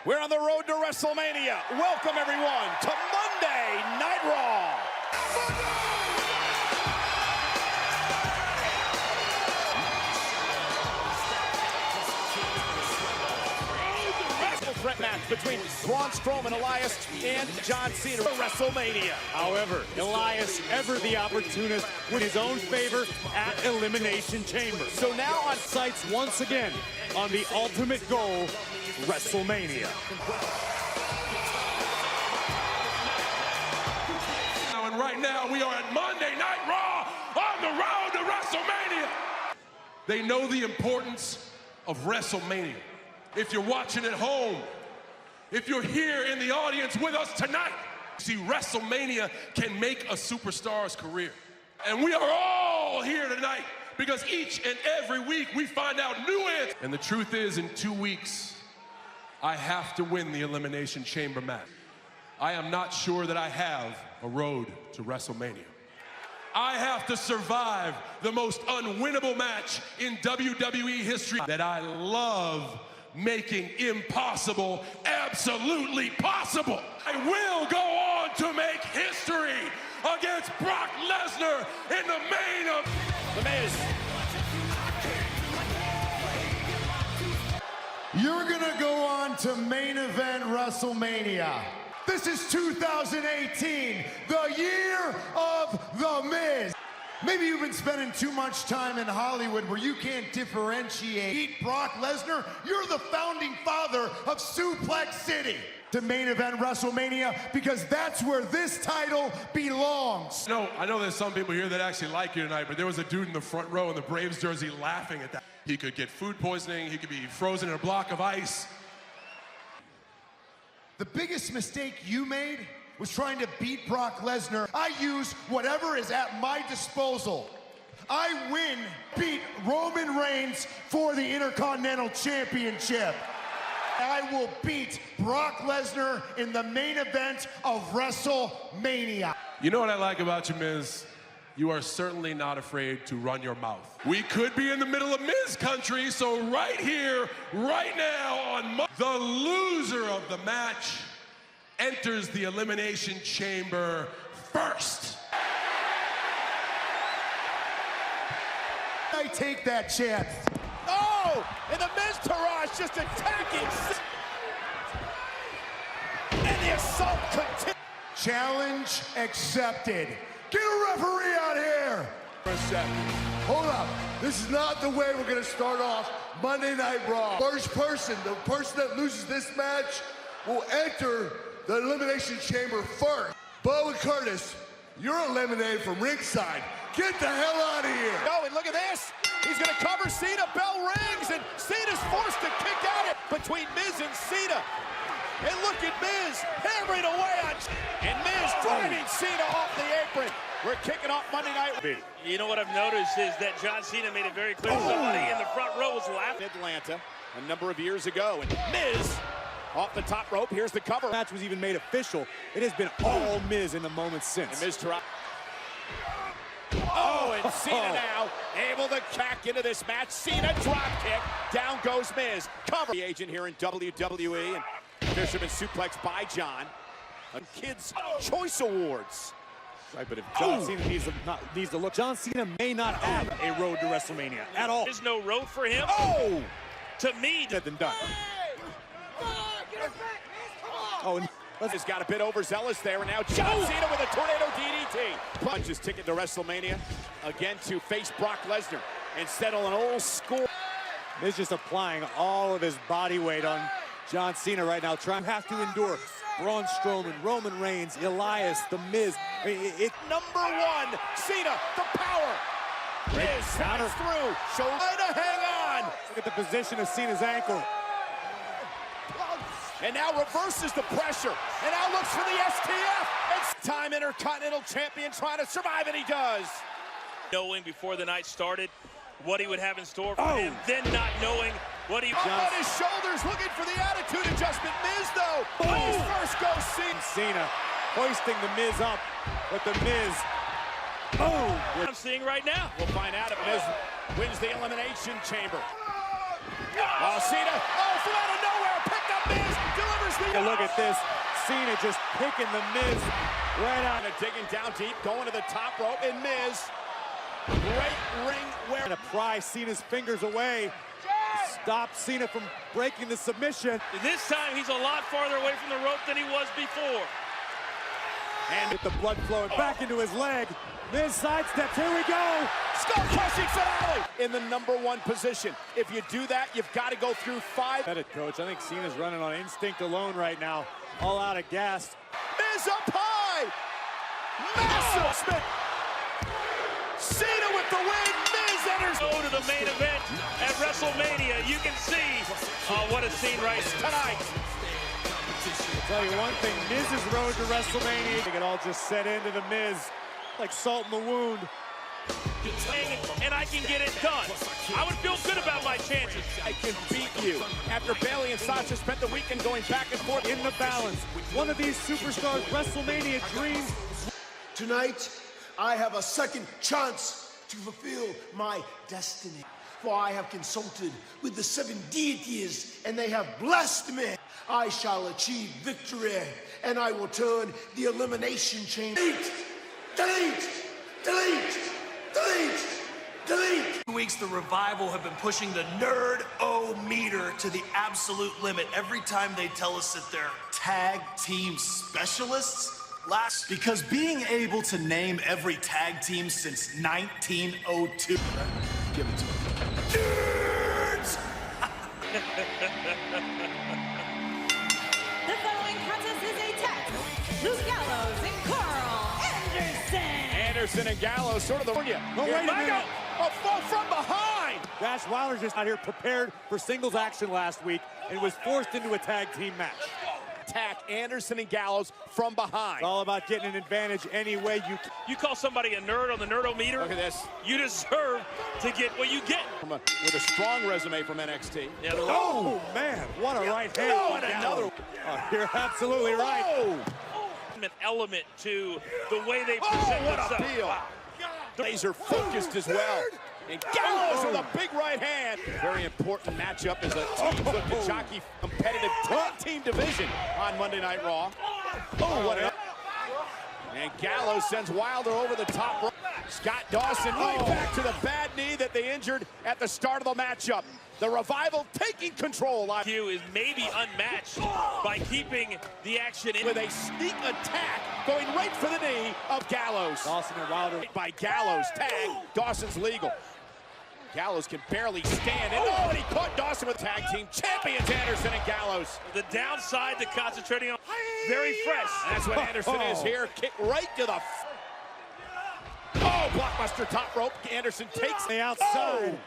We're on the road to WrestleMania. Welcome, everyone, to Monday Night Raw. Threat match between Braun Strowman, Elias, and John Cena for WrestleMania. However, Elias ever the opportunist with his own favor at Elimination Chamber. So now on sights once again on the ultimate goal, WrestleMania. And right now we are at Monday Night Raw on the road to WrestleMania. They know the importance of WrestleMania. If you're watching at home, if you're here in the audience with us tonight, see, WrestleMania can make a superstar's career. And we are all here tonight because each and every week we find out new answers. And the truth is, in 2 weeks, I have to win the Elimination Chamber match. I am not sure that I have a road to WrestleMania. I have to survive the most unwinnable match in WWE history that I love making impossible absolutely possible. I will go on to make history against Brock Lesnar in the main of The Miz. You're gonna go on to main event WrestleMania. This is 2018, the year of The Miz. Maybe you've been spending too much time in Hollywood where you can't differentiate Brock Lesnar. You're the founding father of Suplex City. To main event WrestleMania, because that's where this title belongs. No, I know there's some people here that actually like you tonight, but there was a dude in the front row in the Braves jersey laughing at that. He could get food poisoning, he could be frozen in a block of ice. The biggest mistake you made was trying to beat Brock Lesnar. I use whatever is at my disposal. I win, beat Roman Reigns for the Intercontinental Championship. I will beat Brock Lesnar in the main event of WrestleMania. You know what I like about you, Miz? You are certainly not afraid to run your mouth. We could be in the middle of Miz country, so right here, right now, on the loser of the match enters the Elimination Chamber first. I take that chance. Oh, and the Miz Taraj just attacking. And the assault continues. Challenge accepted. Get a referee out here. For a second. Hold up. This is not the way we're going to start off Monday Night Raw. First person, the person that loses this match will enter the Elimination Chamber first. Bubba Curtis, you're eliminated from ringside. Get the hell out of here. Oh, and look at this. He's going to cover Cena. Bell rings, and Cena's forced to kick out it between Miz and Cena. And look at Miz hammering away on, and Miz driving Cena off the apron. We're kicking off Monday Night. You know what I've noticed is that John Cena made it very clear somebody in the front row was laughing. Atlanta a number of years ago, and Miz off the top rope. Here's the cover. The match was even made official. It has been all Miz in the moments since. And Miz Taraj. Oh, and Cena now able to cack into this match. Cena drop kick. Down goes Miz. Cover. The agent here in WWE, and Fisherman suplex by John. Kids Choice Awards. Right, but if John Cena needs to look, John Cena may not have a road to WrestleMania at all. There's no road for him. Oh! To me, Said than done. Oh, and Has got a bit overzealous there, and now John Cena with a tornado DDT. Punches ticket to WrestleMania, again to face Brock Lesnar and settle an old score. Miz just applying all of his body weight on John Cena right now, trying to have to endure Braun Strowman, Roman Reigns, Elias, The Miz. Number one, Cena, the power. Miz counter through, shoulder to hang on. Look at the position of Cena's ankle. And now reverses the pressure, and now looks for the STF. It's time Intercontinental Champion trying to survive, and he does. knowing before the night started what he would have in store for him, then not knowing what he... Up on his shoulders, looking for the attitude adjustment. Miz, though. Miz first goes Cena. Hoisting the Miz up, but the Miz... Boom! I'm seeing right now. We'll find out if Miz wins the Elimination Chamber. Oh, Cena. Oh, from out of nowhere. Picked up Miz. Delivered Take a look at this. Cena just picking the Miz right out. Digging down deep, going to the top rope, and Miz. Great ring wear. To pry Cena's fingers away. Stop Cena from breaking the submission. This time he's a lot farther away from the rope than he was before. And with the blood flowing back into his leg. Miz sidesteps. Here we go. Skull-crushing finale in the #1 position. If you do that, you've got to go through 5. Said it, Coach. I think Cena's running on instinct alone right now. All out of gas. Miz up high. Massive spin. Cena with the win. Miz enters. Go to the main event at WrestleMania. You can see what a scene right tonight. I'll tell you one thing, Miz's road to WrestleMania. I think it all just set into the Miz like salt in the wound. And I can get it done. I would feel good about my chances. I can beat you. After Bayley and Sasha spent the weekend going back and forth In the balance. One of these superstars' WrestleMania dreams. Tonight, I have a second chance to fulfill my destiny. For I have consulted with the 7 deities, and they have blessed me. I shall achieve victory, and I will turn the elimination chamber. Delete! Delete! Delete! Delete! Weeks, the Revival have been pushing the nerd-o-meter to the absolute limit every time they tell us that they're tag team specialists. Because being able to name every tag team since 1902. Give it to me. Nerds! The following contest is a tag Luke Gallows and Carl Anderson. Anderson and Gallows, sort of the... Oh, wait a minute. A fall from behind. Dash Wilder's just out here prepared for singles action last week and was forced into a tag team match. Attack Anderson and Gallows from behind. It's all about getting an advantage any way you can. You call somebody a nerd on the nerdometer? Look at this. You deserve to get what you get. With a strong resume from NXT. Yeah, Oh, man, what a right hand. Oh, from and Gallows. another. You're absolutely right. Oh, an element to the way they present what a themselves. peel. Laser focused as well. And Gallows with a big right hand. Very important matchup as a team look to jockey competitive tag team division on Monday Night Raw. Oh, what a... And Gallows sends Wilder over the top rope. Scott Dawson right back to the bad knee that they injured at the start of the matchup. The Revival taking control. Q is maybe unmatched by keeping the action in. With a sneak attack going right for the knee of Gallows. Dawson and Wilder. By Gallows, tag. Dawson's legal. Gallows can barely stand. And he caught Dawson with tag team champions Anderson and Gallows. The downside to concentrating on very fresh. That's what Anderson is here. Kick right to the... blockbuster top rope. Anderson takes the outside.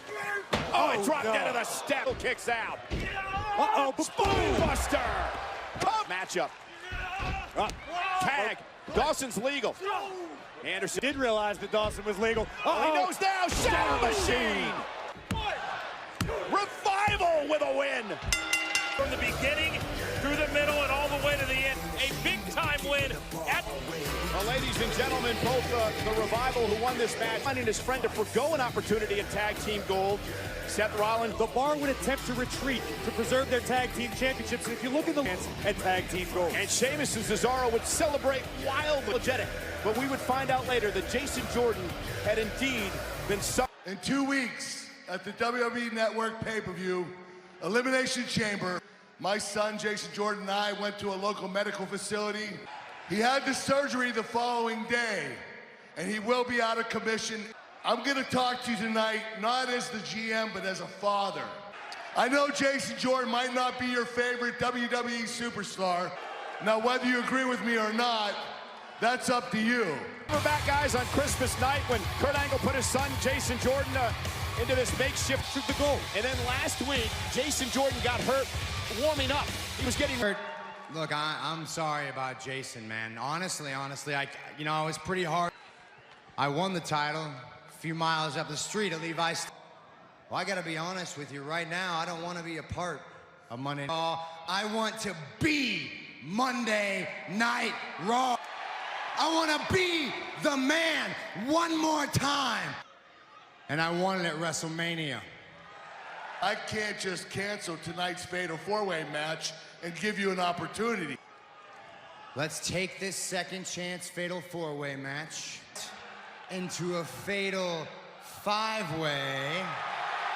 It dropped into the step. Kicks out. Spoonbuster. Matchup. Tag. Dawson's legal. Anderson Did realize that Dawson was legal. He knows now. Shadow Machine. Revival with a win. From the beginning, through the middle, and all the way to the end. A big-time win. Well, ladies and gentlemen, both the Revival who won this match and his friend to forgo an opportunity at tag team gold. Seth Rollins. The Bar would attempt to retreat to preserve their tag team championships. And if you look at the chance at tag team gold. And Sheamus and Cesaro would celebrate wildly. Legit. But we would find out later that Jason Jordan had indeed been... In 2 weeks, at the WWE Network pay-per-view, Elimination Chamber, my son Jason Jordan and I went to a local medical facility. He had the surgery the following day, and he will be out of commission. I'm gonna talk to you tonight, not as the GM, but as a father. I know Jason Jordan might not be your favorite WWE superstar. Now, whether you agree with me or not, that's up to you. We're back, guys, on Christmas night when Kurt Angle put his son, Jason Jordan, into this makeshift to the goal. And then last week, Jason Jordan got hurt warming up. He was getting hurt. Look, I'm sorry about Jason, man. Honestly, it was pretty hard. I won the title a few miles up the street at Levi's. Well, I gotta be honest with you right now. I don't want to be a part of Monday Night Raw. I want to be Monday Night Raw. I want to be the man one more time. And I won it at WrestleMania. I can't just cancel tonight's Fatal 4-Way match and give you an opportunity. Let's take this second chance Fatal 4-Way match into a Fatal 5-Way.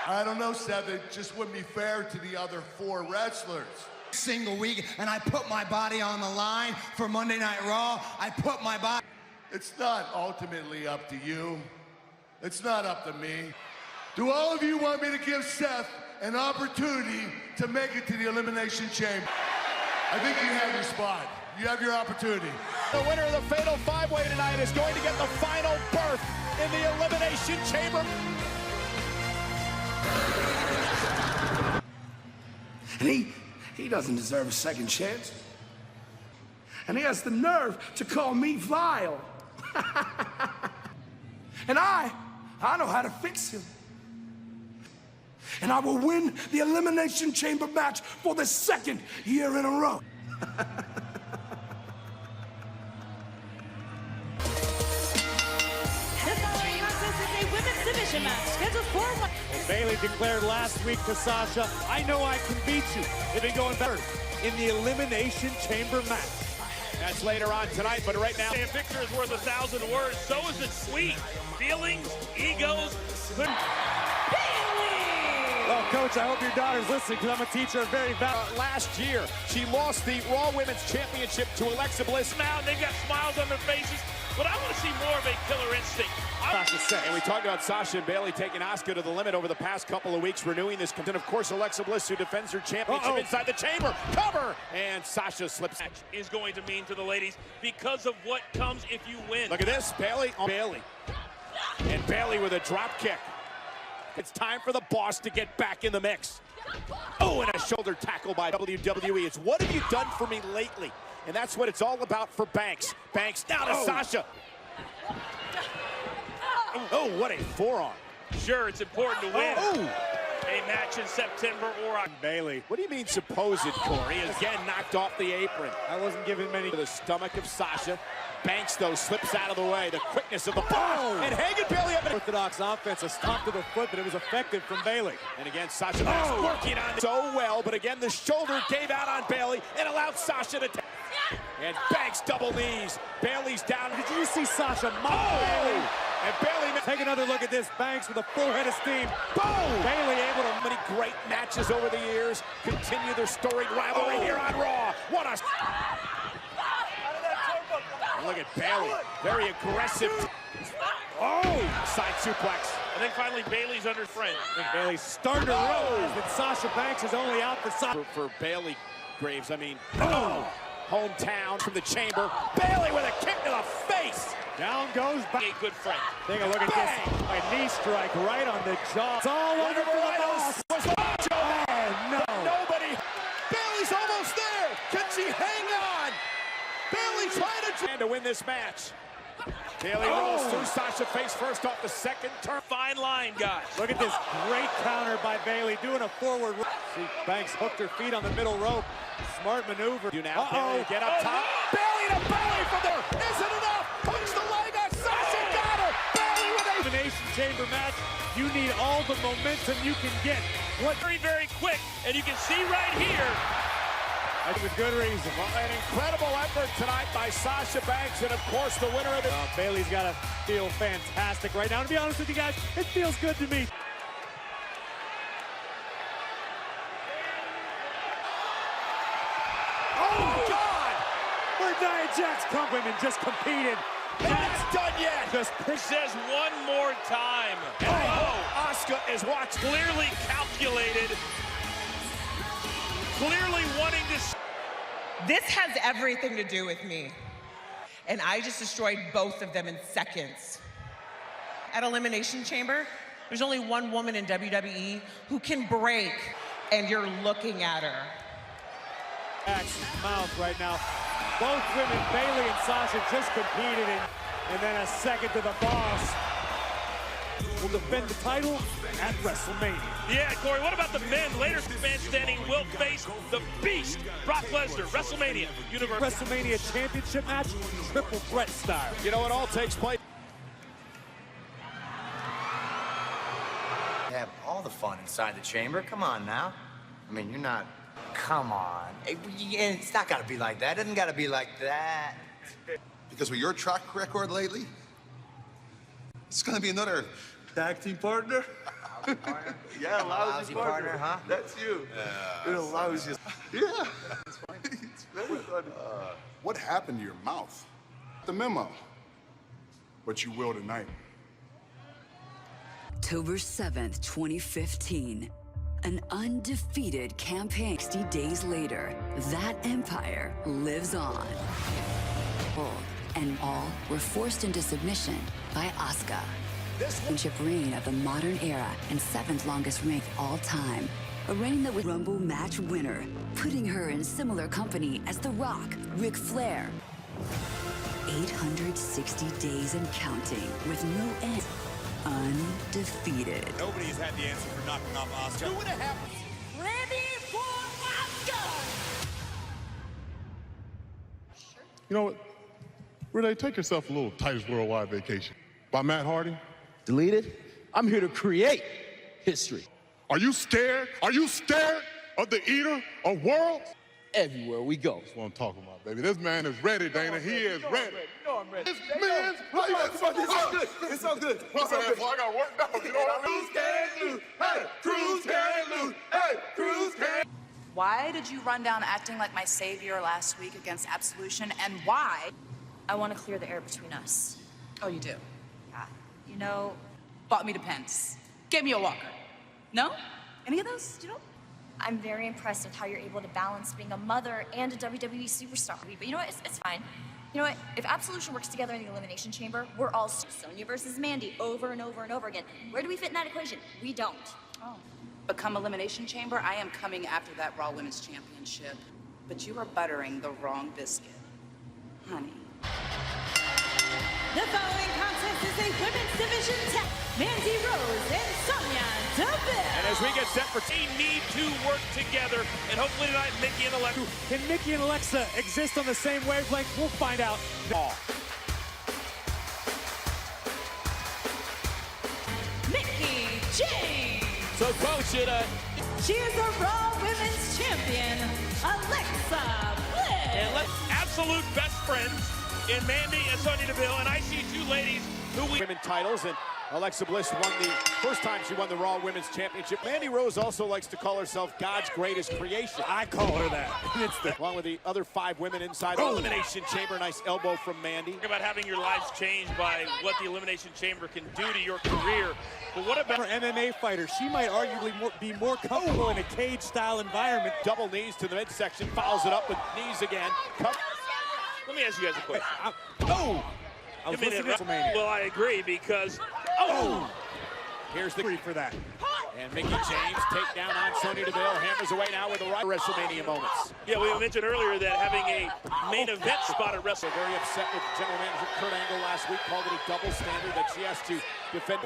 I don't know, Seth, it just wouldn't be fair to the other 4 wrestlers. Single week, and I put my body on the line for Monday Night Raw. I put my body... It's not ultimately up to you. It's not up to me. Do all of you want me to give Seth an opportunity to make it to the Elimination Chamber? I think you have your spot. You have your opportunity. The winner of the Fatal 5-Way tonight is going to get the final berth in the Elimination Chamber. And he doesn't deserve a second chance. And he has the nerve to call me vile. And I know how to fix him. And I will win the Elimination Chamber match for the 2nd year in a row. The following contest is a women's division match scheduled for one. Well, Bayley declared last week to Sasha, I know I can beat you. They've been going better in the Elimination Chamber match. That's later on tonight, but right now... A picture is worth 1,000 words. So is a tweet. Feelings, egos. Well, Coach, I hope your daughter's listening because I'm a teacher very valuable. Last year, she lost the Raw Women's Championship to Alexa Bliss. Now they've got smiles on their faces, but I want to see more of a killer instinct. And we talked about Sasha and Bayley taking Asuka to the limit over the past couple of weeks, renewing this. And of course, Alexa Bliss, who defends her championship inside the chamber. Cover! And Sasha slips. Is going to mean to the ladies because of what comes if you win. Look at this, Bayley on Bayley. And Bayley with a drop kick. It's time for the boss to get back in the mix. Oh, and a shoulder tackle by WWE. It's what have you done for me lately? And that's what it's all about for Banks. Banks down to Sasha. Oh, what a forearm. Sure, it's important to win a match in September or October. Bayley. What do you mean supposed, Corey? Again, knocked off the apron. I wasn't giving many. To the stomach of Sasha. Banks, though, slips out of the way. The quickness of the ball. And Hagen Bayley up. Orthodox offense, a stomp to the foot, but it was effective from Bayley. And again, Sasha Banks working on it so well, but again, the shoulder gave out on Bayley and allowed Sasha to take. And Banks double knees. Bayley's down. Did you see Sasha mock Bayley? And Bayley. Take another look at this. Banks with a full head of steam. Boom! Bayley able to... Many great matches over the years. Continue their storied rivalry here on Raw. What a... Look at Bayley. Very aggressive. Side suplex. I think finally Bayley's under friend. I think Bayley's starting to realize that Sasha Banks is only out for Sasha. For Bayley Graves, I mean, hometown from the chamber. Bayley with a kick to the face. Down goes back. A good friend. Take a look at this. A knee strike right on the jaw. It's all over for the boss. No. Nobody. Bayley's almost there. Can she hang on? Bayley trying to win this match. Bayley rolls through Sasha face first off the second turn. Fine line, guys. Look at this great counter by Bayley doing a forward. See, Banks hooked her feet on the middle rope. Smart maneuver. You now Bayley get up top. Bayley to Bayley from there. Isn't enough. Puts the leg on. Sasha got her. Bayley with a Elimination Chamber match. You need all the momentum you can get. Very, very quick, and you can see right here. With good reason. An incredible effort tonight by Sasha Banks, and of course the winner of the... Bayley's got to feel fantastic right now. To be honest with you guys, it feels good to me. Oh, God! Where Nia Jax come women just competed. Not done yet. Just says one more time. Asuka is watching. Clearly calculated. Clearly wanting to... This has everything to do with me. And I just destroyed both of them in seconds. At Elimination Chamber, there's only one woman in WWE who can break, and you're looking at her. Jax's mouth right now. Both women, Bayley and Sasha, just competed and then a second to the boss. Will defend the title at WrestleMania. Yeah, Corey, what about the men? Later man standing will face the Beast, Brock Lesnar, WrestleMania. WrestleMania Championship match, triple threat style. You know, it all takes place. Have all the fun inside the chamber. Come on now. I mean, you're not... Come on. It's not gotta be like that. It doesn't gotta be like that. Because with your track record lately, it's gonna be another tag team partner. Yeah, lousy partner, huh? That's you. It allows you. Yeah. It's funny. It's very funny. What happened to your mouth? The memo. But you will tonight. October 7th, 2015. An undefeated campaign. 60 days later, that empire lives on. And all were forced into submission by Asuka. This championship reign of the modern era and 7th longest reign of all time. A reign that was Rumble match winner, putting her in similar company as The Rock, Ric Flair. 860 days and counting with no end. Undefeated. Nobody's had the answer for knocking off Asuka. 2.5. Ready for Asuka! You know what? Renee, take yourself a little Titus Worldwide Vacation. By Matt Hardy. Deleted? I'm here to create history. Are you scared? Are you scared of the Eater of Worlds? Everywhere we go. That's what I'm talking about, baby. This man is ready, Dana. He is ready. I'm ready. This man's ready. It's all good. It's all good. It's all good. I got work down. You know what I mean? Cruz can't lose. Hey, Cruz can't lose. Hey, Cruz can't. Why did you run down acting like my savior last week against Absolution? And why? I want to clear the air between us. Oh, you do? Yeah. You know, Bought me to Pence. Gave me a walker. No? Any of those? You know? I'm very impressed with how you're able to balance being a mother and a WWE superstar. But you know what? It's fine. You know what? If Absolution works together in the Elimination Chamber, we're all Sonya versus Mandy over and over and over again. Where do we fit in that equation? We don't. Oh. Become Elimination Chamber, I am coming after that Raw Women's Championship. But you are buttering the wrong biscuit. Honey. The following contest is a women's division tag. Mandy Rose and Sonya Deville. And as we get set for team need to work together, and hopefully tonight, Mickey and Alexa. Can Mickey and Alexa exist on the same wavelength? We'll find out. Mickey James. So, Coach, She is the Raw Women's Champion, Alexa Bliss. and let's absolute best friends in Mandy and Sonya Deville, and I see two ladies who we Women titles, and Alexa Bliss won the first time she won the Raw Women's Championship. Mandy Rose also likes to call herself God's greatest creation. I call her that. It's the Along with the other 5 women inside the Elimination Chamber. Nice elbow from Mandy. talk about having your lives changed by what the Elimination Chamber can do to your career. But what about MMA fighter. She might arguably be more comfortable in a cage-style environment. Double knees to the midsection, follows it up with knees again. Let me ask you guys a question. I was listening to WrestleMania. Well, I agree because Here's the for that. and Mickey James takedown on Sonya Deville. Hammers away now with the right WrestleMania moments. yeah, we mentioned earlier that having a main event spot at Wrestle. Very upset with General Manager Kurt Angle last week. Called it a double standard that she has to defend.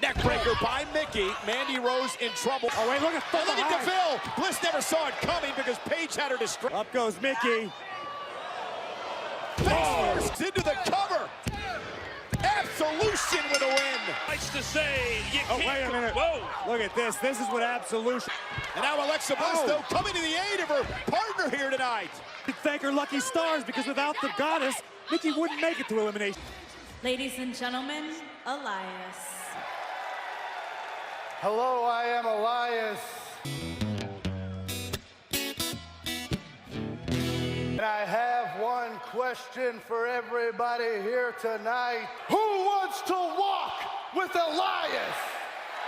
Neckbreaker by Mickey. Mandy Rose in trouble. Oh, wait, look at Deville. Bliss never saw it coming because Paige had her distracted. Up goes Mickey. Face first into the cover. Absolution with a win. Likes to say you Oh, can't. wait a minute. Whoa. Look at this. This is what Absolution. And now Alexa Bliss, though, coming to the aid of her partner here tonight. Thank her lucky stars, because without the goddess, Mickey wouldn't make it to elimination. Ladies and gentlemen, Elias. Hello, I am Elias. And I have one question for everybody here tonight. Who wants to walk with Elias?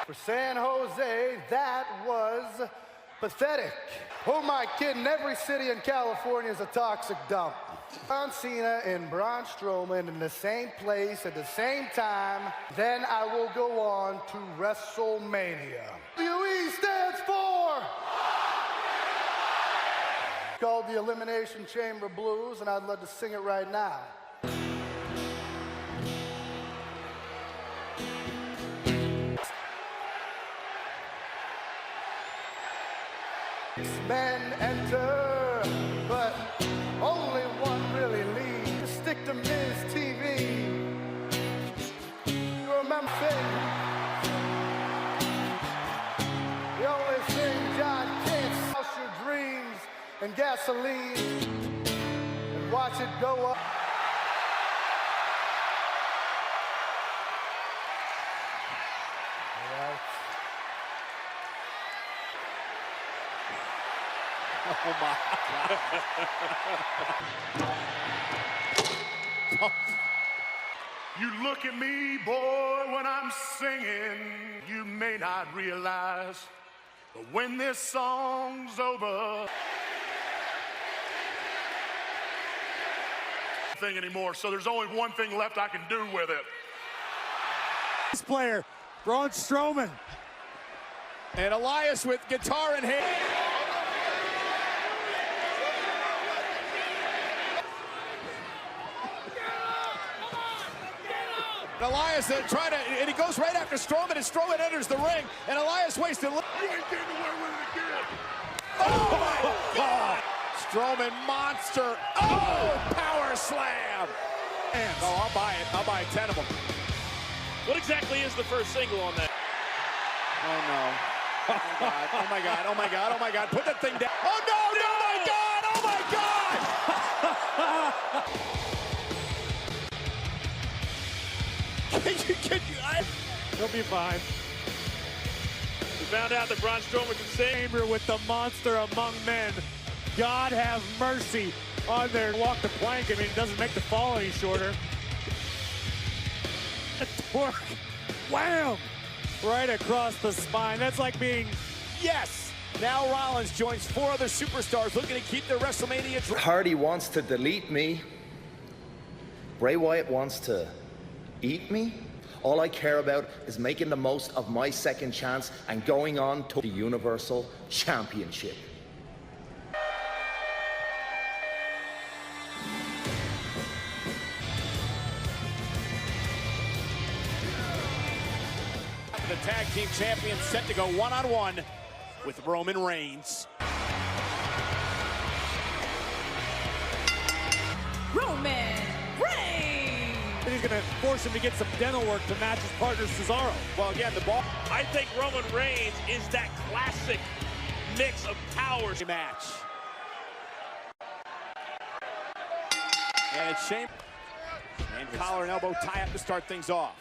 For San Jose, that was pathetic. Who am I kidding? Every city in California is a toxic dump. John Cena and Braun Strowman in the same place at the same time. Then I will go on to WrestleMania. WWE stands for... called the Elimination Chamber Blues, and I'd love to sing it right now. Men enter, but only one really leads. Stick to Miz TV. You remember saying, and gasoline and watch it go up. Oh my God. You look at me, boy, when I'm singing, you may not realize, but when this song's over, thing anymore, so there's only one thing left I can do with it. This player, Braun Strowman. And Elias with guitar in hand. Elias trying to, and he goes right after Strowman, and Strowman enters the ring, and Elias wasted. You ain't getting away with it again. Oh my God! Strowman monster. Oh, power slam. Oh, I'll buy it. I'll buy 10 of them. What exactly is the first single on that? Oh no. Oh my God. Oh my God. Oh my God. Oh my God. Put that thing down. Oh no, no, my God. Oh my God. He'll be fine. We found out that Braun Strowman can sing. Chamber with the monster among men. God have mercy on there. Walk the plank. I mean, it doesn't make the fall any shorter. A torque. Wham! Right across the spine. That's like being... Yes! Now Rollins joins 4 other superstars looking to keep their WrestleMania dream. Hardy wants to delete me. Bray Wyatt wants to eat me. All I care about is making the most of my second chance and going on to the Universal Championship. The tag team champions set to go one-on-one with Roman Reigns. Roman Reigns! He's going to force him to get some dental work to match his partner Cesaro. Well, again, the ball. I think Roman Reigns is that classic mix of powers. Match. And it's Shane. And collar and elbow tie up to start things off.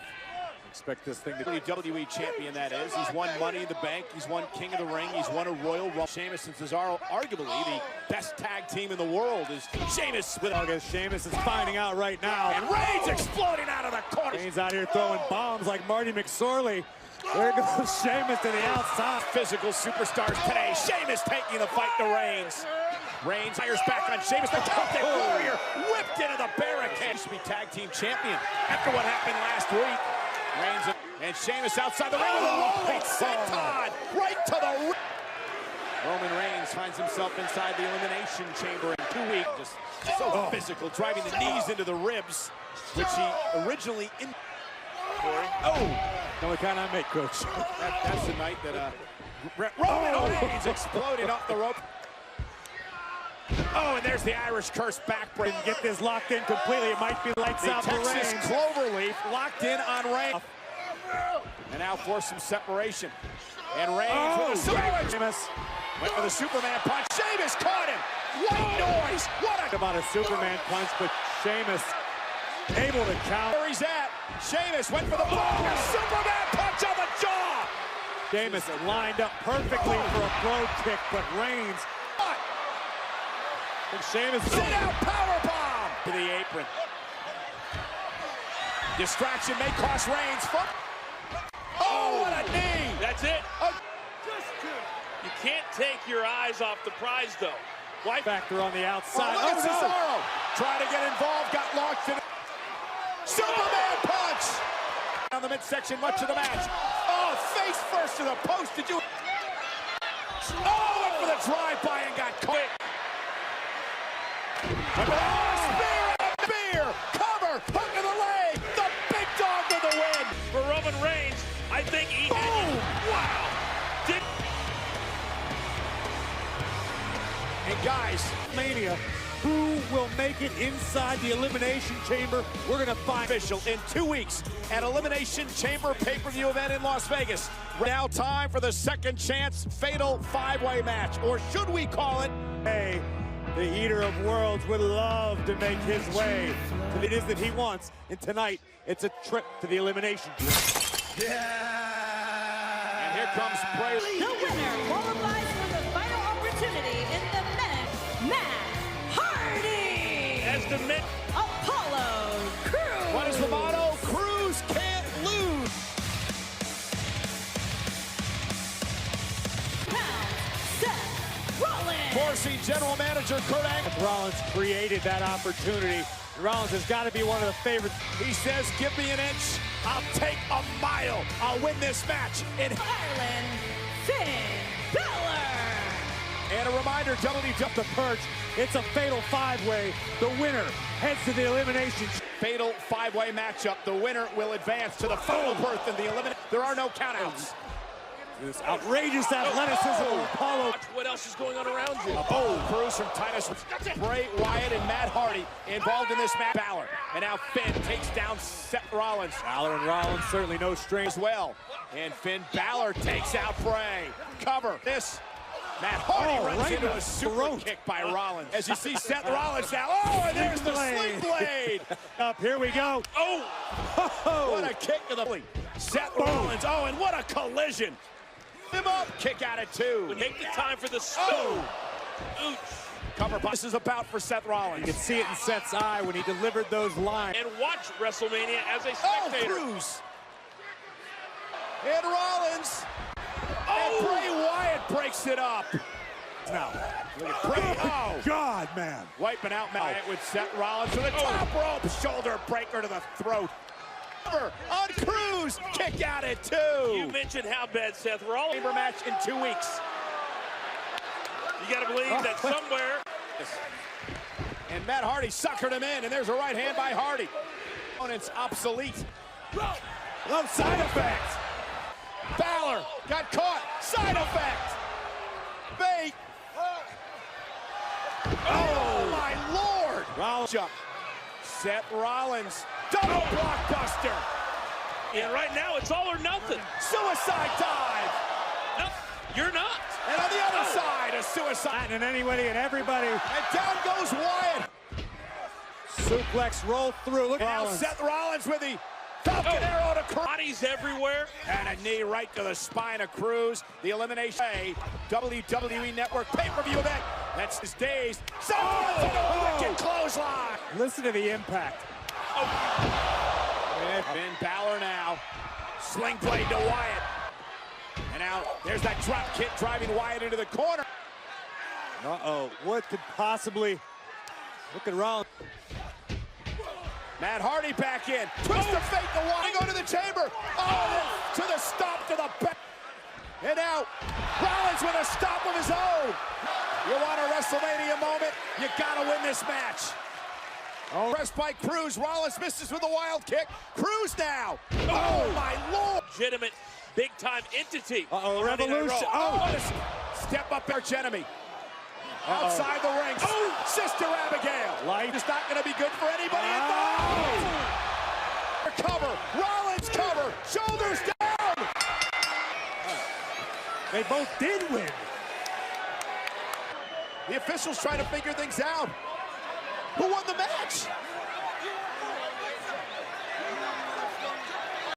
Expect this thing to be WWE champion, that is. He's won Money in the Bank. He's won King of the Ring. He's won a Royal Rumble. Sheamus and Cesaro, arguably the best tag team in the world, is Sheamus with. I guess Sheamus is finding out right now. And Reigns exploding out of the corner. Reigns out here throwing bombs like Marty McSorley. There goes Sheamus to the outside. Physical superstars today. Sheamus taking the fight to Reigns. Reigns fires back on Sheamus. The Celtic Warrior whipped into the barricade. He should be tag team champion after what happened last week. Reigns and Sheamus outside the ring with a rolling senton right to the ring. Roman Reigns finds himself inside the Elimination Chamber in 2 weeks. Just so physical, driving the knees into the ribs, which he originally in. No account I make, Coach. That's the night that Roman Reigns exploded off the rope. Oh, and there's the Irish curse backbreak. Get this locked in completely. It might be lights out for Reigns. Texas Cloverleaf locked in on Reigns. And now force some separation. And Reigns with a Sheamus went for the Superman punch. Sheamus caught him. White noise. What a... About a Superman punch, but Sheamus able to count. Where he's at. Sheamus went for the Superman punch on the jaw. Sheamus lined up perfectly for a throw kick, but Reigns. And Sheamus sit out powerbomb to the apron. Distraction may cost Reigns. Oh, what a knee! That's it. You can't take your eyes off the prize, though. White factor on the outside. Oh, Cesaro trying to get involved, got launched in. Superman punch on the midsection, much of the match. Oh, face first to the post. Did you? Oh, went for the drive-by and got caught. Spear, cover, hook to the leg, the big dog with the win. For Roman Reigns, I think he had. Wow. And guys, Mania, who will make it inside the Elimination Chamber? We're going to find official in 2 weeks at Elimination Chamber pay-per-view event in Las Vegas. Now time for the second chance fatal 5-way match, or should we call it Hey, the eater of worlds would love to make his way to the it is that he wants. And tonight, it's a trip to the elimination. And here comes Bray. The winner qualifies for the final opportunity in the men's Matt Hardy. As the men. Apollo Crews. What is the motto? Crews can't lose. Seth Rollins. Forcing general manager Kurt Angle. Rollins created that opportunity. Rollins has got to be one of the favorites. He says, give me an inch, I'll take a mile. I'll win this match. Ireland, Finn Balor. And a reminder, Up the perch. It's a fatal five-way. The winner heads to the elimination. Fatal five-way matchup. The winner will advance to the final berth in the elimination. There are no countouts. This outrageous athleticism of Apollo. Watch what else is going on around you. Crews from Titus. Bray Wyatt and Matt Hardy involved in this match. Balor. And now Finn takes down Seth Rollins. Balor and Rollins certainly no strain As well. And Finn Balor takes out Bray. Cover. This. Matt Hardy runs right into a super kick by Rollins. As you see Seth Rollins now. Oh, and there's the sling blade. Up, here we go. Oh, what a kick to the Seth Rollins. Oh, and what a collision. Him up. Kick out at two. Take the time for the Ouch. Cover. This is about for Seth Rollins. You can see it in Seth's eye when he delivered those lines. And watch WrestleMania as a spectator. Crews. And Rollins. And Bray Wyatt breaks it up. Now, look at Bray. Oh, God, man. Wiping out Wyatt with Seth Rollins to the top rope. Shoulder breaker to the throat. On Crews. Kick out at two. You mentioned how bad Seth Rollins. Chamber match in 2 weeks. You got to believe that somewhere. And Matt Hardy suckered him in, and there's a right hand by Hardy. Opponent's obsolete. No side effect. Balor got caught. Side effect. Bait. Oh, my Lord. Rollins jump. Seth Rollins. Double blockbuster. And right now, it's all or nothing. Suicide dive. No, you're not. And on the other side, a suicide. And anybody and everybody. And down goes Wyatt. Suplex roll through. Look at now Seth Rollins with the Falcon Arrow to Crews. Bodies everywhere. And a knee right to the spine of Crews. The elimination. WWE Network pay-per-view event. That's his days. Seth Rollins with a wicked clothesline. Listen to the impact. And Finn Balor now. Sling blade to Wyatt. And now there's that drop kick driving Wyatt into the corner. Uh-oh. What could possibly... Look at Rollins. Matt Hardy back in. Twist of fate to Wyatt. Go to the chamber. Oh, to the stop to the back. And now Rollins with a stop of his own. You want a WrestleMania moment? You gotta win this match. Pressed by Crews. Rollins misses with a wild kick. Crews now. Oh, my Lord. Legitimate big-time entity. Revolution. Step up arch enemy. Outside the ring. Sister Abigail. Light is not going to be good for anybody involved. Cover. Rollins cover. Shoulders down. They both did win. The officials trying to figure things out. Who won the match?